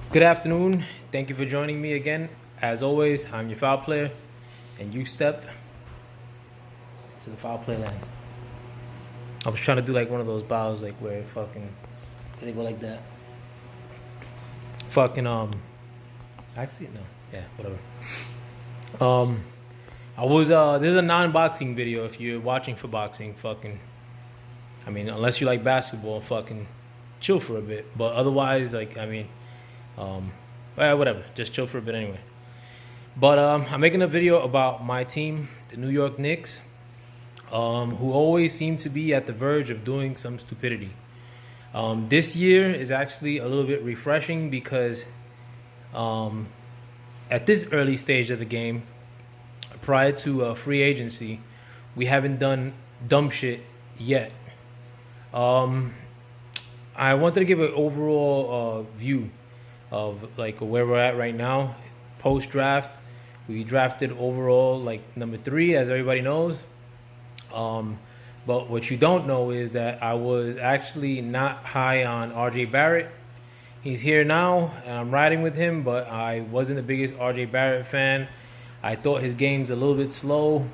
Good afternoon. Thank you for joining me again. As always, I'm your foul player, and you stepped to the foul play line. I was trying to do like one of those bows, like where they go like that. Fucking actually no, yeah, whatever. Um, I was This is a non-boxing video. If you're watching for boxing, unless you like basketball, fucking chill for a bit. But otherwise, um, whatever, just chill for a bit anyway. But I'm making a video about my team, the New York Knicks, who always seem to be at the verge of doing some stupidity. This year is actually a little bit refreshing because at this early stage of the game, prior to free agency, we haven't done dumb shit yet. I wanted to give an overall view of like where we're at right now. Post draft, we drafted overall like number 3, as everybody knows. But what you don't know is that I was actually not high on RJ Barrett. He's here now, and I'm riding with him, but I wasn't the biggest RJ Barrett fan. I thought his game's a little bit slow.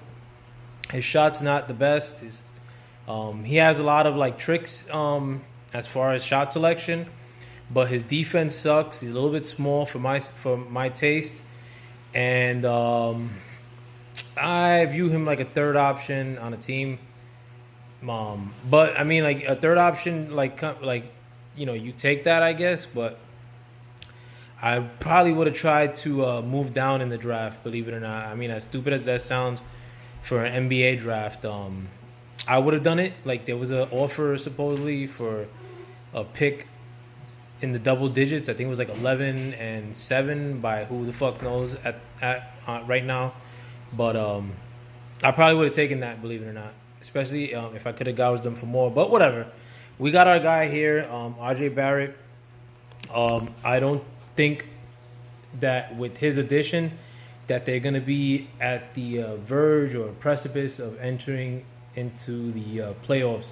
His shot's not the best. He has a lot of like tricks as far as shot selection, but his defense sucks. He's a little bit small for my taste, and I view him like a third option on a team. But I mean, like a third option, you take that, I guess. But I probably would have tried to move down in the draft. Believe it or not, I mean, as stupid as that sounds for an NBA draft, I would have done it. Like there was an offer supposedly for a pick in the double digits. I think it was like 11 and 7 by who the fuck knows at right now. But I probably would have taken that, believe it or not. Especially if I could have gouged them for more. But whatever. We got our guy here, RJ Barrett. I don't think that with his addition that they're going to be at the verge or precipice of entering into the playoffs,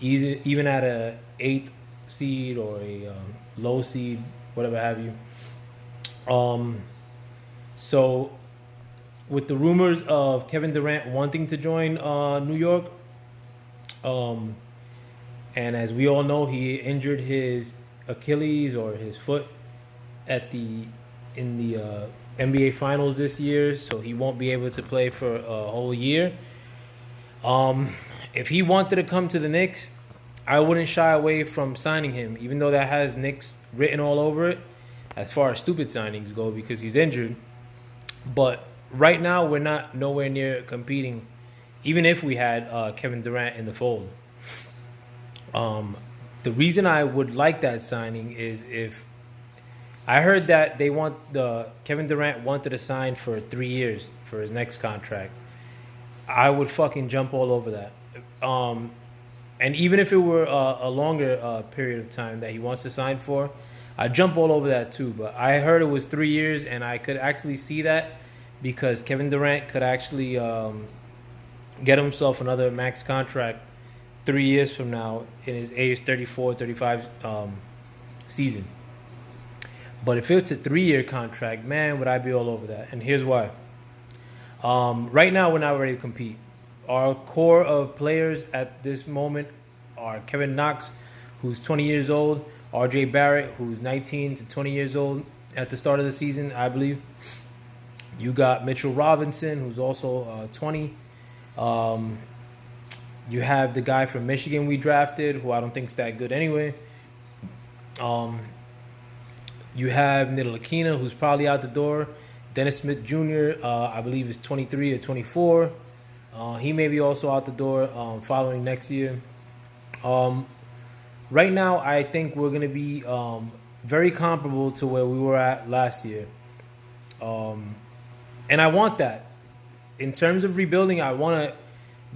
even at a 8th seed or a low seed, whatever have you. So with the rumors of Kevin Durant wanting to join New York, and as we all know, he injured his Achilles or his foot in the NBA Finals this year, so he won't be able to play for a whole year. If he wanted to come to the Knicks, I wouldn't shy away from signing him, even though that has Knicks written all over it as far as stupid signings go because he's injured. But right now, we're not nowhere near competing, even if we had Kevin Durant in the fold. The reason I would like that signing is if I heard that Kevin Durant wanted to sign for 3 years for his next contract, I would fucking jump all over that. And even if it were a longer period of time that he wants to sign for, I'd jump all over that too. But I heard it was 3 years, and I could actually see that because Kevin Durant could actually get himself another max contract 3 years from now in his age 34, 35 season. But if it's a 3-year contract, man, would I be all over that. And here's why. Right now, we're not ready to compete. Our core of players at this moment are Kevin Knox, who's 20 years old, RJ Barrett, who's 19 to 20 years old at the start of the season, I believe. You got Mitchell Robinson, who's also 20. You have the guy from Michigan we drafted, who I don't think is that good anyway. You have Ntilikina, who's probably out the door. Dennis Smith Jr., I believe, is 23 or 24. He may be also out the door following next year. Right now, I think we're going to be very comparable to where we were at last year. And I want that. In terms of rebuilding, I want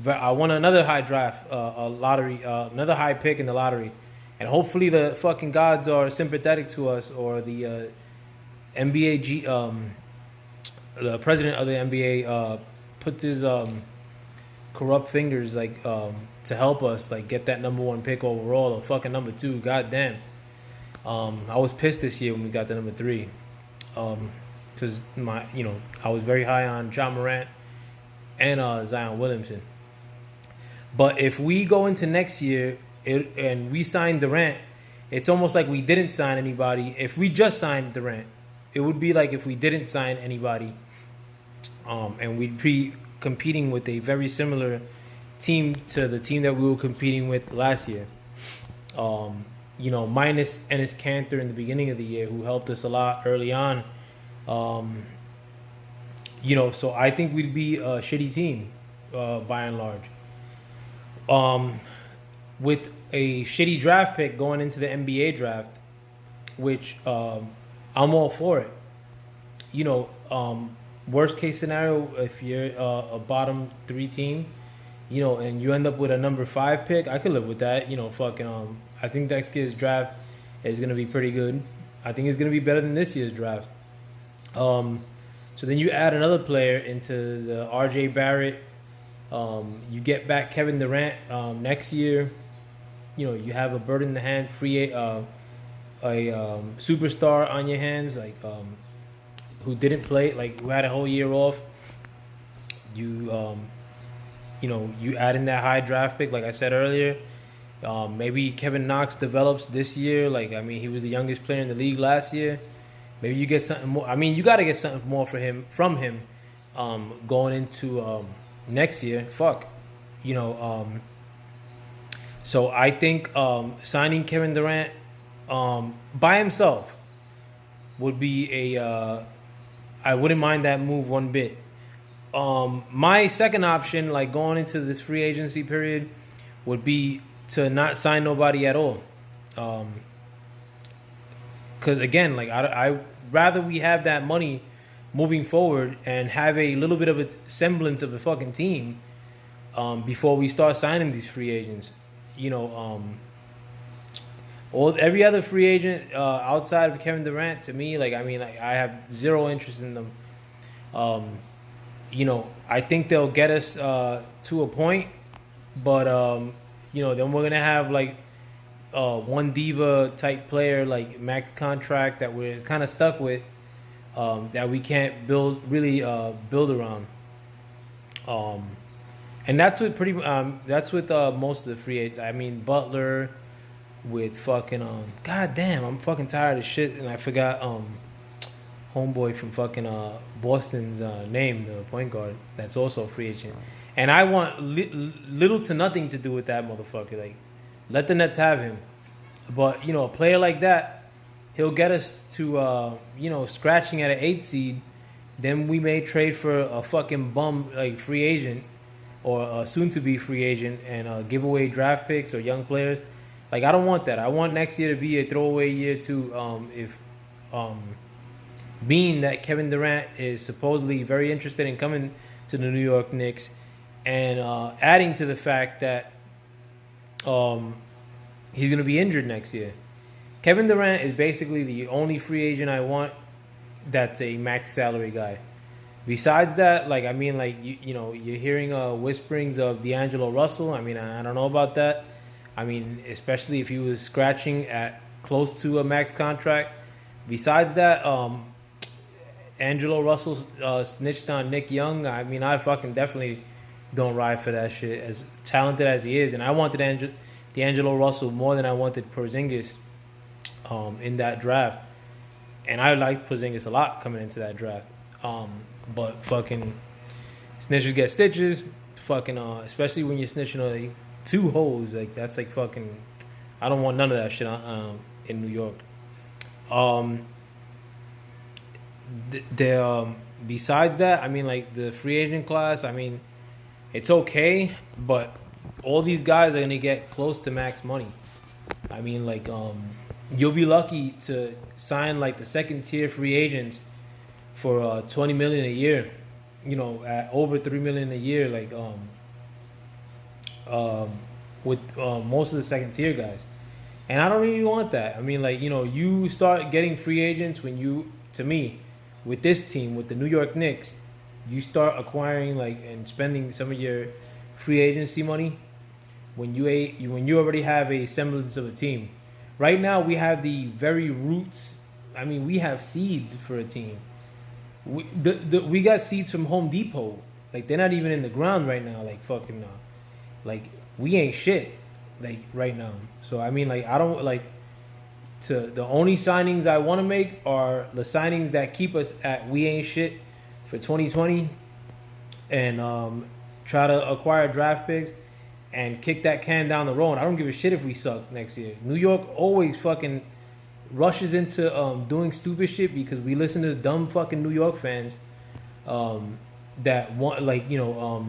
another high draft, another high pick in the lottery. And hopefully the fucking gods are sympathetic to us, or the the president of the NBA puts his corrupt fingers to help us get that number 1 pick overall or fucking number 2. Goddamn. I was pissed this year when we got the number 3, because I was very high on John Morant and Zion Williamson. But if we go into next year and we sign Durant, it's almost like we didn't sign anybody. If we just signed Durant, it would be like if we didn't sign anybody, and we'd be competing with a very similar team to the team that we were competing with last year. Minus Ennis Cantor in the beginning of the year, who helped us a lot early on. So I think we'd be a shitty team, by and large. With a shitty draft pick going into the NBA draft, which I'm all for it. Worst case scenario, if you're a bottom 3 team, and you end up with a number 5 pick, I could live with that. I think next year's draft is going to be pretty good. I think it's going to be better than this year's draft. So then you add another player into the R.J. Barrett. You get back Kevin Durant next year. You have a bird in the hand, a superstar on your hands, who didn't play, who had a whole year off. You add in that high draft pick, like I said earlier. Maybe Kevin Knox develops this year. He was the youngest player in the league last year. Maybe you get something more. You got to get something more from him, going into next year. So I think signing Kevin Durant by himself would be I wouldn't mind that move one bit. My second option, going into this free agency period, would be to not sign nobody at all. Because again, I rather we have that money moving forward and have a little bit of a semblance of a fucking team before we start signing these free agents. Every other free agent outside of Kevin Durant, to me, I have zero interest in them. I think they'll get us to a point, but then we're gonna have one diva type player, max contract, that we're kind of stuck with, that we can't build around. And that's with most of the free agents. Butler, with fucking goddamn, I'm fucking tired of shit, and I forgot homeboy from fucking Boston's name, the point guard that's also a free agent, and I want little to nothing to do with that motherfucker. Let the Nets have him, but a player like that, he'll get us to scratching at an 8 seed. Then we may trade for a fucking bum free agent, or a soon-to-be free agent, and give away draft picks or young players. I don't want that. I want next year to be a throwaway year too. Being that Kevin Durant is supposedly very interested in coming to the New York Knicks, and adding to the fact that he's going to be injured next year. Kevin Durant is basically the only free agent I want that's a max salary guy. Besides that, you're hearing whisperings of D'Angelo Russell. I don't know about that. Especially if he was scratching at close to a max contract. Besides that, Angelo Russell snitched on Nick Young. I fucking definitely don't ride for that shit, as talented as he is. And I wanted D'Angelo Russell more than I wanted Porzingis in that draft. And I liked Porzingis a lot coming into that draft. But fucking snitches get stitches. Fucking especially when you're snitching on 2 hoes, that's fucking. I don't want none of that shit in New York. Besides that, the free agent class, it's okay, but all these guys are gonna get close to max money. You'll be lucky to sign the second tier free agents for $20 million a year, at over $3 million a year, with most of the second tier guys. And I don't really want that. You start getting free agents to me, with this team, with the New York Knicks, you start acquiring and spending some of your free agency money when you already have a semblance of a team. right now we have the very roots. I mean, we have seeds for a team. We got seeds from Home Depot. Like they're not even in the ground right now. Like fucking, like we ain't shit. Like right now. So I mean, like I don't like. To the only signings I want to make are the signings that keep us at we ain't shit for 2020, and try to acquire draft picks and kick that can down the road. I don't give a shit if we suck next year. New York always fucking rushes into doing stupid shit because we listen to dumb fucking New York fans that want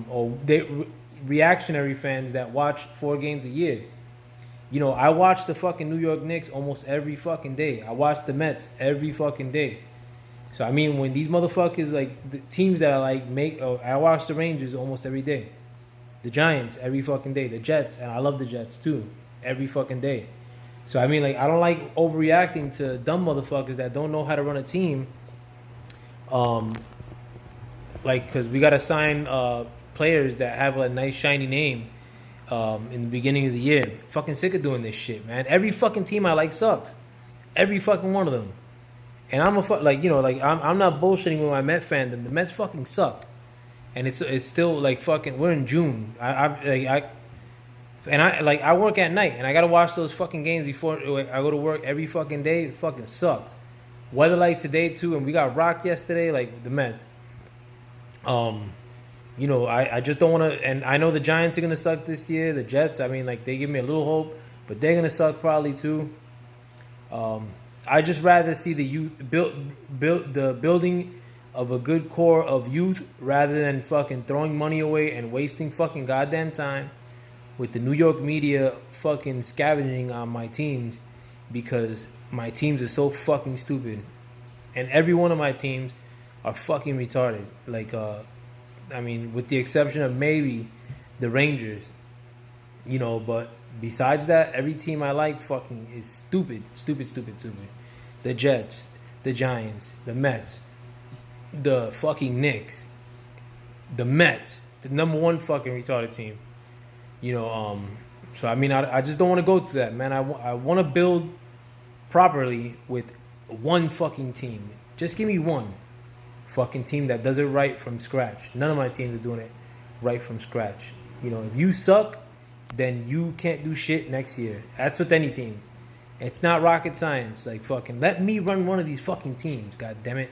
or they reactionary fans that watch 4 games a year. You know, I watch the fucking New York Knicks almost every fucking day. I watch the Mets every fucking day. So I mean, when these motherfuckers like the teams that I like I watch the Rangers almost every day, the Giants every fucking day, the Jets, and I love the Jets too, every fucking day. So I mean, like I don't like overreacting to dumb motherfuckers that don't know how to run a team. Like because we gotta sign players that have a nice shiny name. In the beginning of the year, fucking sick of doing this shit, man. Every fucking team I like sucks, every fucking one of them. And I'm I'm not bullshitting with my Met fandom. The Mets fucking suck, and it's still like fucking. We're in June. I work at night, and I gotta watch those fucking games before I go to work every fucking day. It fucking sucks. Weather like today too, and we got rocked yesterday, like the Mets. I just don't want to, and I know the Giants are going to suck this year. The Jets, I mean, like, they give me a little hope, but they're going to suck probably too. I just rather see the youth, the building of a good core of youth rather than fucking throwing money away and wasting fucking goddamn time with the New York media fucking scavenging on my teams because my teams are so fucking stupid. And every one of my teams are fucking retarded. Like, with the exception of maybe the Rangers, but besides that, every team I like fucking is stupid. The Jets, the Giants, the Mets, the fucking Knicks, the Mets, the number one fucking retarded team. So I mean, I just don't want to go to that, man. I want to build properly with one fucking team. Just give me one fucking team that does it right from scratch. None of my teams are doing it right from scratch. If you suck, then you can't do shit next year. That's with any team. It's not rocket science. Like fucking let me run one of these fucking teams. God damn it.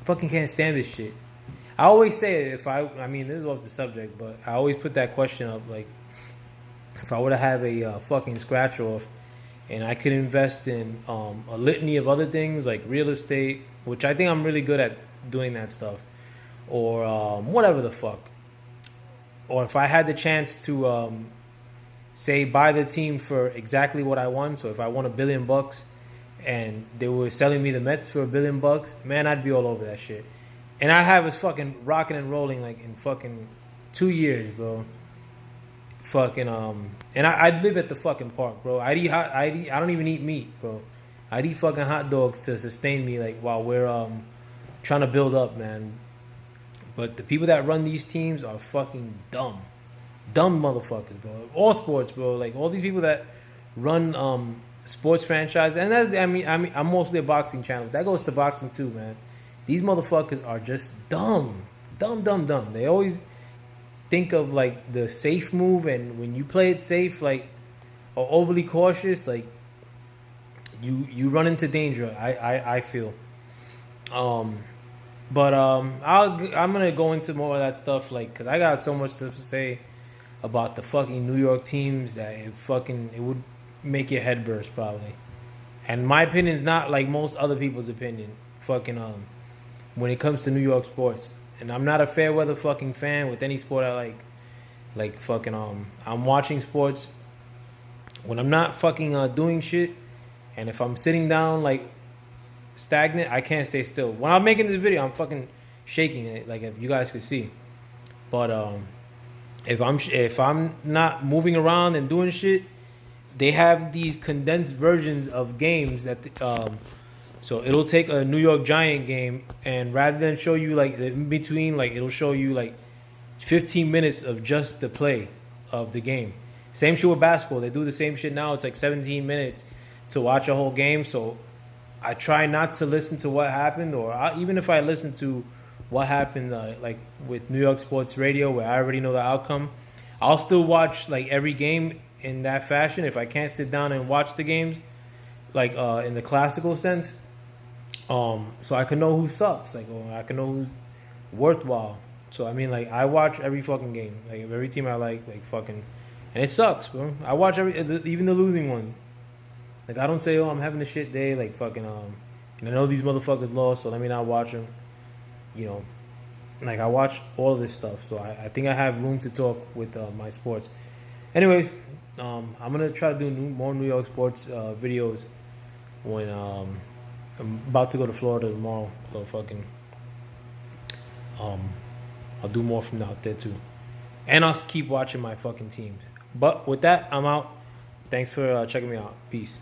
Fucking can't stand this shit. I always say this is off the subject, but I always put that question up like if I were to have a fucking scratch off and I could invest in a litany of other things like real estate, which I think I'm really good at doing that stuff, or whatever the fuck, or if I had the chance to say buy the team for exactly what I want. So if I won $1 billion and they were selling me the Mets for $1 billion, man, I'd be all over that shit. And I have us fucking rocking and rolling like in fucking 2 years, bro. Fucking and I'd live at the fucking park, bro. I don't even eat meat, bro. I'd eat fucking hot dogs to sustain me like while we're trying to build up, man. But the people that run these teams are fucking dumb motherfuckers, bro. All sports, bro. Like all these people that run sports franchises, and I'm mostly a boxing channel. That goes to boxing too, man. These motherfuckers are just dumb. They always think of like the safe move, and when you play it safe, like or overly cautious, like you run into danger. I feel. I'm gonna go into more of that stuff, like, cause I got so much to say about the fucking New York teams that it would make your head burst probably. And my opinion is not like most other people's opinion. When it comes to New York sports, and I'm not a fair weather fucking fan with any sport I like. Like fucking I'm watching sports when I'm not fucking doing shit, and if I'm sitting down like stagnant, I can't stay still. When I'm making this video, I'm fucking shaking it, like if you guys could see. But if I'm not moving around and doing shit, they have these condensed versions of games that so it'll take a New York Giant game, and rather than show you like the in between, like it'll show you like 15 minutes of just the play of the game. Same shit with basketball. They do the same shit now. It's like 17 minutes to watch a whole game. So I try not to listen to what happened, or even if I listen to what happened, like with New York Sports Radio, where I already know the outcome, I'll still watch like every game in that fashion. If I can't sit down and watch the games, like in the classical sense, so I can know who sucks, like, or I can know who's worthwhile. So I mean, like, I watch every fucking game, like every team I like fucking, and it sucks, bro. I watch even the losing ones. Like, I don't say, oh, I'm having a shit day, like fucking and I know these motherfuckers lost, so let me not watch them. You know, like, I watch all of this stuff, so I think I have room to talk with my sports. Anyways, I'm gonna try to do more New York sports videos when I'm about to go to Florida tomorrow. So fucking I'll do more from out there too, and I'll keep watching my fucking teams. But with that, I'm out. Thanks for checking me out. Peace.